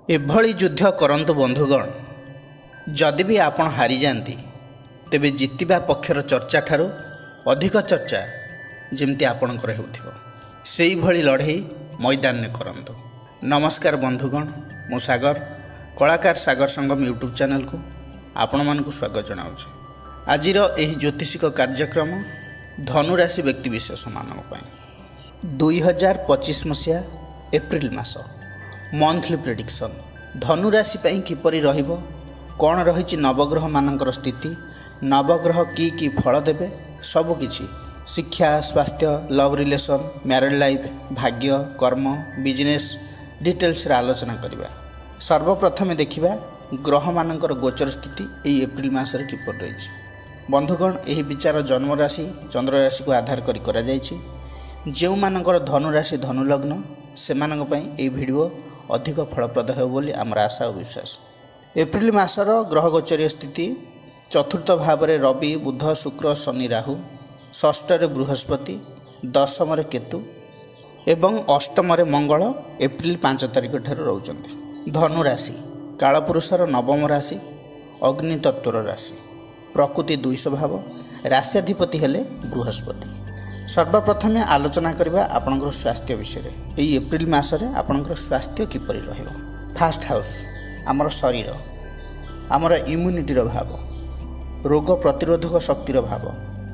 एभली युद्ध करंतु बंधुगण, जदि भी आपण हारी जाती तेबे जितिबा पक्षर चर्चा ठारू अधिक चर्चा जेमती आपणकर हेउथिबो सेही भली लड़ाई मैदान में करंतु। नमस्कार बंधुगण, मु सागर कलाकार सागर संगम यूट्यूब चैनल को आपण मानकु स्वागत जनाउछि। आजिर एही ज्योतिषिक कार्यक्रम धनुराशि व्यक्ति विशेष मानक पई 2025 मसीहा एप्रिल मास मंथली प्रेडिक्शन धनुराशि पई किपरि रहिबो, कौन रही नवग्रह मानकर स्थिति, नवग्रह की फल देवे, सबकिछि शिक्षा, स्वास्थ्य, लव रिलेशन, मैरिड लाइफ, भाग्य, कर्म, बिजनेस डिटेल्स रे आलोचना करिबा। सर्वप्रथम देखिबा ग्रह मानकर गोचर स्थिति एई एप्रिल मास रे किपर रही। बंधुगण, एही विचार जन्म राशि चंद्र राशि को आधार करी करा जायछि। जेउ मानकर धनुराशि धनुलग्न सेमानक पई एई वीडियो अधिक फलप्रद हो बोली आमर आशा और विश्वास। एप्रिल मासर ग्रह गोचरीय स्थिति चतुर्थ भाव में रवि, बुध, शुक्र, शनि, राहु, षष्ठ बृहस्पति, दशम केतु एवं अष्टम मंगल एप्रिल 5 तारिख ठार रोचंती। धनुराशि कालपुरुषर नवम राशि, अग्नि तत्वर राशि, प्रकृति 2 स्वभाव, राश्याधिपति हेले बृहस्पति। सर्वप्रथमे आलोचना करबा आपनकर स्वास्थ्य विषय। एई एप्रिल मासरे आपनकर स्वास्थ्य किपरि रहिबो। फास्ट हाउस आमर शरीर, आमर इम्यूनिटी भाव, रोग प्रतिरोधक शक्तिर भाव,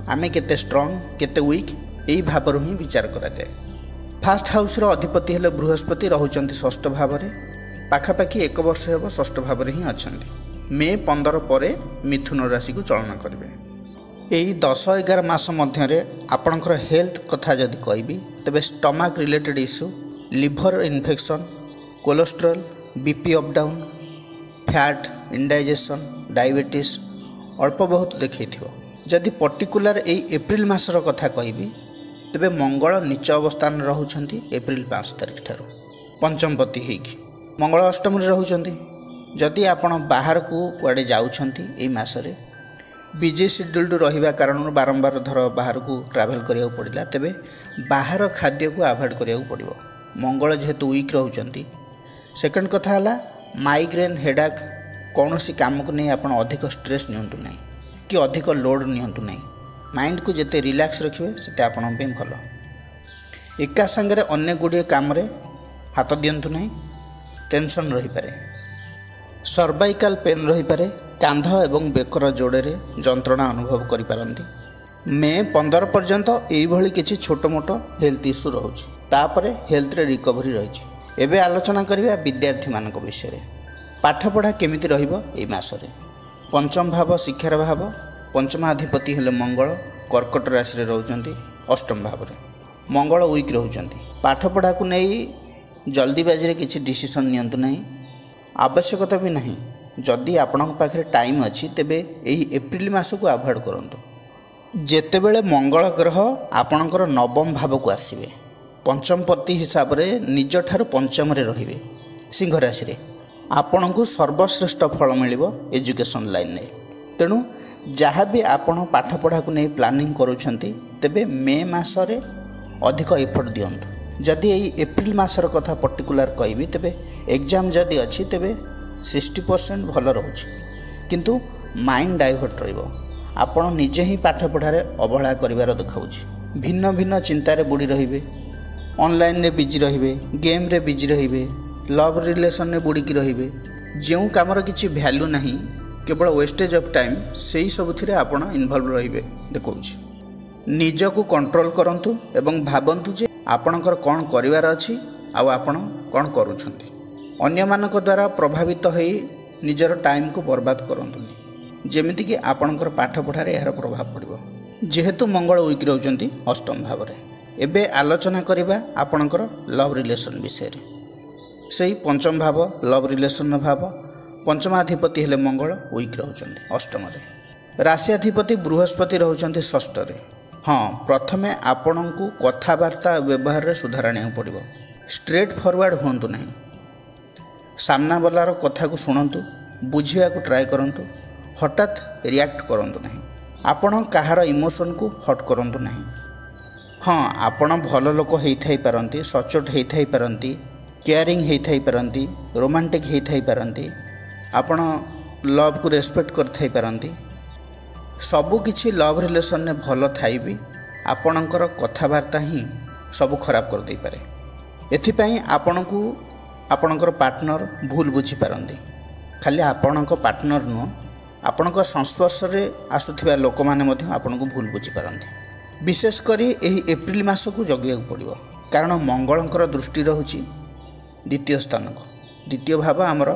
आमे केते स्ट्रॉन्ग केते वीक एई भाव ही विचार करा जाए। फास्ट हाउस रो अधिपति हेले बृहस्पति, रहुचंती षष्ठ भाव रे, पाखापाखि 1 वर्ष हेबो षष्ठ भाव रे ही अछंती। मे 15 परे मिथुन राशि को चलन करिवे। यही 10-11 मास मध्य आपणकर हेल्थ कथा जदि कहबी तेबे stomach related issue, liver infection, cholesterol, BP up down, fat, indigestion, diabetes अल्प बहुत देखिथिबो। जदि पर्टिकुलर एई एप्रिल मासर कथा कहबी तेबे मंगल नीच अवस्थान रहउछंती एप्रिल 5 तारिख ठारू पंचमपति हेकी मंगल अष्टम रे रहउछंती। जदि आपण बाहर को कुआडे जाउछंती एई मासरे बिजी शेड्यूल्ड रहिबा कारण बारंबार धर बाहर को ट्रैवल करिया पड़िला तेबे बाहर खाद्य को अवॉइड करिया पड़िबो। मंगल जेहेतु वीक रहउचंती। सेकंड कथा हला माइग्रेन, हेडाक, कौनसी काम को नहीं आपण अधिक स्ट्रेस नियंतु नहीं कि अधिक लोड नियंतु नहीं। माइंड को जेते रिलैक्स रखिबे सेते आपण पे भलो। एका संगे अन्य गुड़िए काम रे हाथ दियंतु नहीं, टेंशन रही पारे। सर्वाइकल पेन रही पारे, कांध एवं बेकर जोड़े जंत्रणा अनुभव करि पारंती। मे 15 पर्यंत एई भली किछि छोट मोट हेल्थ इश्यू रहउछि, तापरे हेल्थ रे रिकवरी रहिछि। एबे आलोचना करिबा विद्यार्थी मानक विषय। पाठ पढ़ा केमिति रहिबो एई मासरे। पंचम भाव शिक्षार भाव, पंचमाधिपति हेले मंगल कर्कट राशि रे रहउचंती अष्टम भाव रे। मंगल वीक रहउचंती। पाठ पढ़ा को नै जल्दीबाजी रे किछि डिसीजन नियंतु नहीं, आवश्यकता भी नहीं। जदि आपणक पाखे टाइम अच्छी तेबे एही एप्रिल मास को अवॉइड करंतु। जेतेबेले मंगल ग्रह आपणकर नवम भाव को आसीबे, पंचमपति हिसाब रे निज ठारू पंचम रे रहिबे सिंह राशि रे, आपणकु सर्वश्रेष्ठ फल मिलिबो एजुकेशन लाइन रे। तेणु जहाँ भी आपण पाठ पढ़ा को नहीं प्लानिंग करूछंती तेबे मे मास रे अधिक एफर्ट दियंतु। जदि एही एप्रिल मासर कथा पर्टिकुलर कहबी तेबे एग्जाम जदि अच्छी तेबे 60% भल रोचे, किंतु माइंड डाइवर्ट रहिबो। आपण निजे ही पाठ पढ़ारे अवहेला करिवार देखाउछि। भिन्न भिन्न चिंतारे बुड़ी रहिबे, ऑनलाइन रे बिजी रहिबे, गेम रे बिजी रहिबे, लव रिलेशन रे बुड़ी की रहिबे। जेउ कामर किछि वैल्यू नाही, केवल वेस्टेज ऑफ टाइम, सेही सबुथिरे आपण इन्वॉल्व रहिबे देखाउछि। निजको कंट्रोल करंतु एवं भाबंतु जे आपणकर कोन करिवार अछि आ आपण कोन करूछंती। अन्य मानक द्वारा प्रभावित हो निजर टाइम को बर्बाद करंतुनी, जेमिति कि आपणकर पाठ पढ़ारे यार प्रभाव पड़िबो। जेहेतु मंगल वीक रहउचंती अष्टम भाव रे। एबे आलोचना करिबा आपणकर लव रिलेशन विषय रे। सेही पंचम भाव लव रिलेशन भाव, पंचमाधिपति हेले मंगल वीक रहउचंती अष्टम रे। राश्याधिपति बृहस्पति रहउचंती षष्ठ रे। हाँ, प्रथमे आपणकु कथावार्ता व्यवहार रे सुधार आनिବାକୁ पड़िबो। स्ट्रेट फॉरवर्ड होंतु नहीं, सामना वालार कथा को शुणु, बुझा को ट्राए करूँ, हठात रिएक्ट करूँ नहीं। आपण कहार इमोशन को हट करूँ नहीं। हाँ, आपण भल लोक होई थाई पारंती, सचोट होई थाई पारंती, केयरिंग होई पारंती, रोमांटिक होई पारंती, आपण लव को रेस्पेक्ट कर पारंती। सबु किछि लव रिलेशन ने भल थाई भी आपणकर कथबार्ता ही सब खराब कर दे पारे। एथिपाई आपणको आपणकर पार्टनर भूल बुझी पारंती। खाली आपणक पार्टनर नुह आपणक संस्पर्श रे आसुथिबा लोक माने मध्य आपणको भूल बुझी पारंती। विशेषकर एही एप्रिल मास को जगिया पड़िबो, कारण मंगलंकर दृष्टि रहुची द्वितीय स्थान को। द्वितीय भाव आमर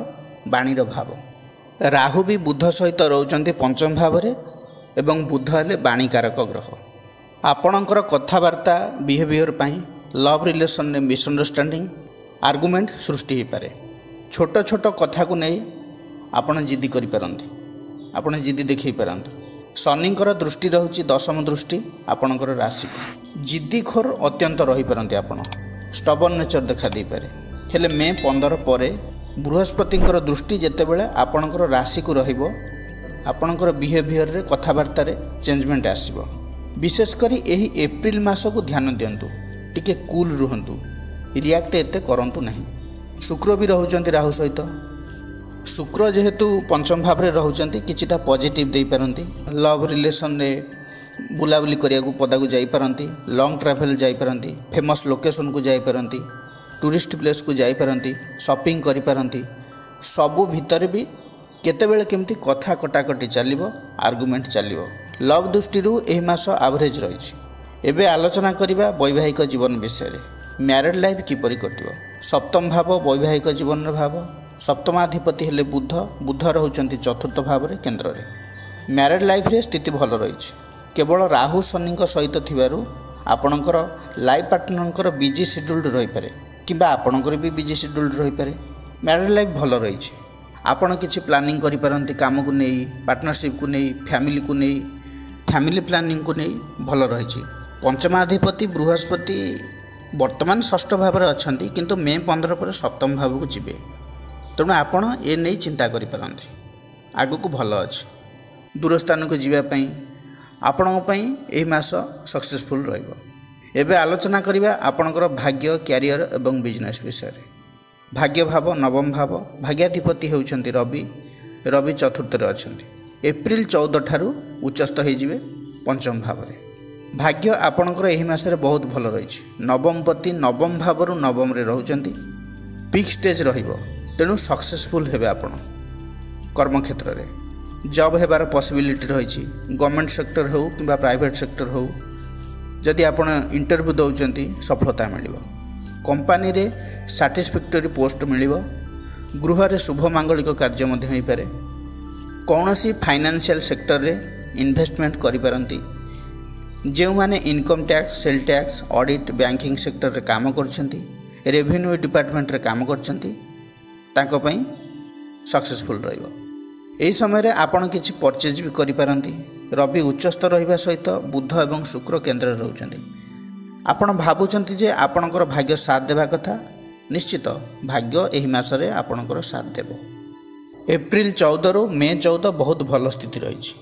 बाणीर भाव। राहु भी बुध सहित रहउचंती पंचम भाव रे एवं बुध हेले बाणीकारक ग्रह। आपणकर कथबार्ता बिहेवियर पाई लव रिलेशन ने मिसअंडरस्टैंडिंग आर्गुमेंट सृष्टि हो पारे। छोट छोट कथा को नहीं आपण जिद्दी करि पारंती, आपण जिद्दी देखै पारंती। शनिंकर दृष्टि रहुची दशम दृष्टि आपणकर राशि को। जिद्दी खोर अत्यंत रही पारंती, आपण स्टबन नेचर देखा दे पारे। हेले मे 15 परे बृहस्पतिंकर दृष्टि जेतेबेले आपणकर राशि को रहिबो, आपणकर बिहेवियर रे कथबार्ता रे चेंजमेंट आसीबो। विशेषकर यही एप्रिल मास को ध्यान दिंतु, टिके कूल रुहंतु, रिएक्ट एते करंतु नहीं। शुक्र भी रहउचंती राहु सहित। शुक्र जेहेतु पंचम भाव रे रहउचंती किछिटा पॉजिटिव देई पारंती। लव रिलेशन रे बुलाबुली करिया को पदा को जाई पारंती, लॉन्ग ट्रैवल जाई पारंती, फेमस लोकेशन को जाई पारंती, टूरिस्ट प्लेस को जाई पारंती, शॉपिंग करि पारंती। सबु भीतर भी केतेबेले केमती कथा कटाकटी चलिबो, आर्गुमेंट चलिबो। लव दृष्टि एही मास एवरेज रही। एबे आलोचना करिबा वैवाहिक जीवन विषय रे। मैरिड लाइफ किपरि कटिबो। सप्तम भाव वैवाहिक जीवन भाव। सप्तमाधिपति हेले बुध, बुध रहउचंती चतुर्थ भाव रे केंद्र रे। मैरिड लाइफ रे स्थिति भल रही। केवल राहु शनि सहित थिबारु आपणकर लाइफ पार्टनरकर बिजी शेड्यूल्ड रही पारे, किंबा आपणकर भी बिजी शेड्यूल्ड रही पारे। मैरिड लाइफ भल रही। आपण किछि प्लानिंग करि पारंती, काम को नहीं, पार्टनरशिप को नहीं, फैमिली को नहीं, फैमिली प्लानिंग को नहीं भल रही। पंचमाधिपति बृहस्पति वर्तमान षष्ठ भाव में अच्छा, किंतु मे 15 पर सप्तम भाव को जीवे। तेणु आपण ए नहीं चिंता करि पारंती, आगु को भल अछि। दूर स्थान को जीवाई आपण एही मास सक्सेसफुल रहिबो। एबे आलोचना करिबा आपणकर भाग्य, कैरियर एवं बिजनेस विषय रे। भाग्य भाव नवम भाव। भाग्याधिपति होउछंती रवि। रवि चतुर्थ रे अछंती। एप्रिल 14 ठारू उच्चस्थ होइजिवे पंचम भाव रे। भाग्य आपणकर एही मास रे बहुत भल रही। नवमपति नवम भाव रु नवम रे रहउछंती। पीक स्टेज रहिबो, तेणु सक्सेसफुल हेबे आपण कर्म क्षेत्र रे। जॉब हेबार पॉसिबिलिटी रही। गवर्नमेंट सेक्टर हो किंबा प्राइवेट सेक्टर हो, जदि आपण इंटरव्यू दउचंती सफलता मिलिबो। कंपनी रे सैटिस्फैक्टरी पोस्ट मिलिबो। गृह रे शुभ मांगलिक कार्य मध्य होई पारे। कौनसी फाइनेंशियल सेक्टर रे इन्वेस्टमेंट करि पारंती। जो माने income tax, sale tax, audit, banking sector रे काम करछंती, रेवेन्यू डिपार्टमेंट रे काम करछंती, ताको पई सक्सेसफुल रहिबो। एही समय रे आपण किछि परचेज भी करि पारंती। रवि उच्चस्थ रहिबा सहित बुध एवं शुक्र केंद्र रे रहउचंती। आपण भाबुचंती जे आपणकर भाग्य साथ देबा कथा, निश्चित भाग्य एही मास रे आपणकर साथ देबो। एप्रिल 14 रु मे 14 बहुत भल स्थिति रही।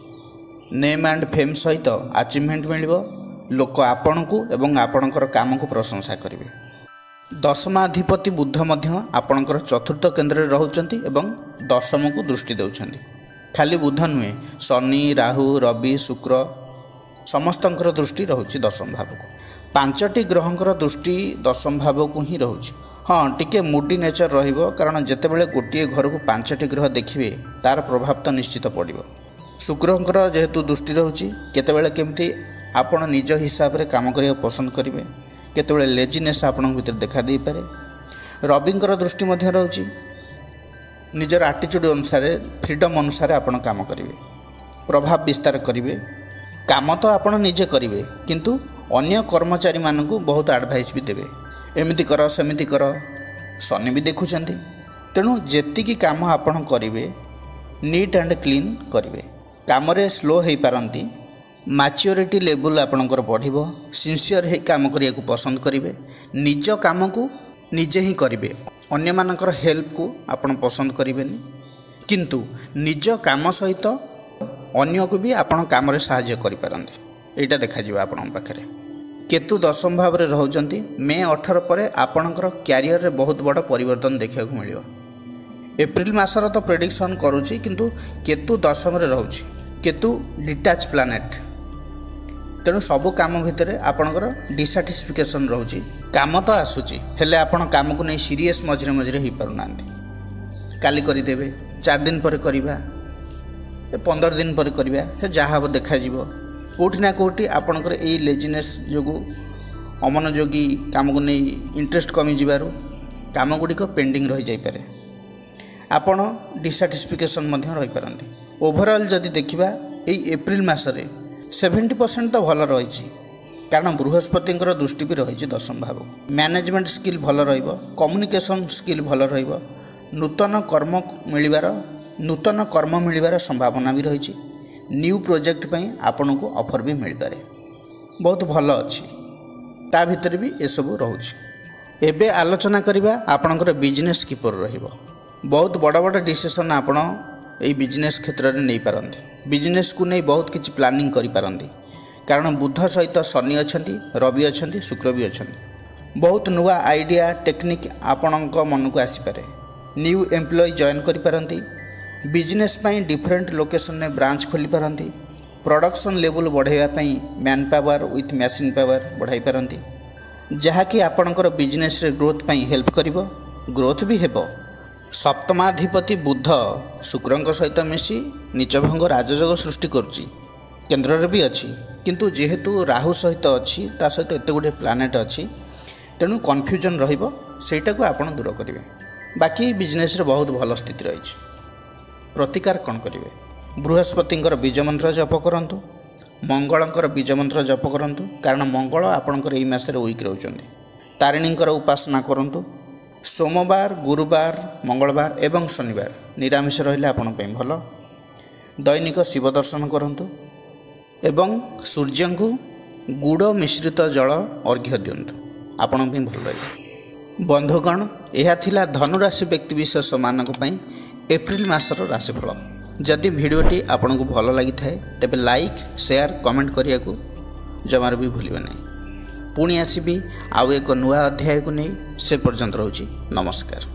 नेम एंड फेम सहित अचिवमेंट मिलिबो। लोक आपणको एवं आपणकर काम को प्रशंसा करिवे। दशमाधिपति बुध मध्य आपणकर चतुर्थ केंद्र रे रहउचंती एवं दशम को दृष्टि देउछंती। खाली बुध नुहे, शनि, राहु, रवि, शुक्र समस्तंकर दृष्टि रहुची दशम भाव को। 5टी ग्रहंकर दृष्टि दशम भाव को ही रहुची। हाँ, टिके मूडी नेचर रहिबो, कारण जेतेबेले गोटिए घर को 5टी ग्रह देखिबे तार प्रभाव तो निश्चित पड़िबो। शुक्रंकर जेहेतु दृष्टि रहुची, केतेबेले केमती आपण निज हिसाब रे काम करिया पसंद करिवे, केतेबेले लेजीनेस आपण भीतर देखा दे पारे। रविंकर दृष्टि मध्य रहुची। निजर एटीट्यूड अनुसार, फ्रीडम अनुसार आपण काम करिवे, प्रभाव विस्तार करिवे। काम तो आपण निजे करिवे, किंतु अन्य कर्मचारी मानकु बहुत एडवाइस भी देवे, एमिति कर सेमिति कर। शनि भी देखुचंती। तेणु जेतिकी काम आपण करिवे नीट एंड क्लीन करिवे। काम रे स्लो हेई पारंती। मैच्योरिटी लेवल आपणकर बढ़िबो। सिंसियर हे काम करिया को पसंद करिवे। निज काम को निजे ही करिवे। अन्य मानकर हेल्प को आपण पसंद करिवेनी, किंतु निज काम सहित अन्य को भी आपण काम रे सहाय्य करि पारंती। एटा देखा जिवो आपण पाखरे। केतु दशम भाव में रोचंती मे 18 पर आपणकर क्यारियर रे बहुत बड़ परिवर्तन देखा मिल। एप्रिल मासर तो प्रेडिक्शन करुच्ची किंतु केतु दशम रे रोची। केतु डिटाच प्लानेट तेणु सबू काम भितर आपणकर डिसाटिस्फिकेशन रोची। काम तो आसूची हेले आपण काम को नहीं सीरियस मझे मझे हो पारना। काली करदेवे 4 दिन पर करवा 15 दिन पर करवा जहाँ हम देखा कौटि ना कौटि आपणकर यही लेजिनेस जो अमनोयोगी काम को नहीं इंटरेस्ट कमी जारू काम गुड़िक पेंडिंग रही जापे। आपण डिसाटिस्फिकेशन रही पारती। ओवरऑल जदि देखा यही एप्रिल मासरे 70% तो भल रही कारण बृहस्पति दृष्टि भी रही दशम भाव को। मैनेजमेंट स्किल भल रहिबो, कम्युनिकेशन स्किल भल रहिबो, नूतन कर्म मिलबार संभावना भी रही। न्यू प्रोजेक्ट पई आपन को ऑफर भी मिल पारे बहुत भल अच्छी ता भीतर भी ये सब रोचे। एबे आलोचना करिबा आपनकर बिजनेस किपर रहिबो। बहुत बड़ बड़ डिसीजन आपण एई बिजनेस क्षेत्र में नहीं पारंती। बिजनेस को नहीं बहुत किछि प्लानिंग करि पारंती कारण बुध सहित शनि अछंती, रवि अछंती, शुक्र भी अछंती। बहुत नुआ आइडिया टेक्निक आपणक मन को आसी पारे। न्यू एम्प्लॉय जॉइन करि पारंती। बिजनेस पाई डिफरेंट लोकेशन में ब्रांच खोली पारंती। प्रोडक्शन लेवल बढ़ाइबा पाई man power with machine power बढ़ाई पारंती जहाँकि आपणकर बिजनेस रे ग्रोथ पाई हेल्प करिवो। ग्रोथ भी हेबो। सप्तमाधिपति बुध शुक्रंक सहित मिसी नीचभंग राजयोग सृष्टि करुच्ची। केन्द्र रे भी अच्छी किंतु जेहेतु राहु सहित अच्छी ता सहित एत गुड़े प्लानेट अच्छी तेणु कन्फ्यूजन रहिबो सेटा को आपण दूर करिवे। बाकी बिजनेस रे बहुत भल स्थिति रही। प्रतिकार कौन करेंगे? बृहस्पतिंकर बीज मंत्र जप करंतु, मंगलंकर बीज मंत्र जप करंतु कारण मंगल आपणकर एई मासरे वीक रहउचंदी। तारिणींकर उपासना करंतु। सोमवार, गुरुवार, मंगलवार एवं शनिवार निरामिष रहिले आपण पई भल। दैनिक शिव दर्शन करंतु एवं सूर्य को गुड़ मिश्रित जल अर्घ्य दिंतु आपण पई भल रहिबो। बंधुगण यह थिला धनुराशि व्यक्तिविशेष मानक पई एप्रिल मासर राशिफल। जदि भिडियोटी आपन को भल लगी थाए तेबे लाइक, शेयर, कमेंट करिया को जमार भी भूलिबे नहीं। पुणी आसीबी आउ एक नुआ अध्याय को नहीं से पर्यंत रहउची। नमस्कार।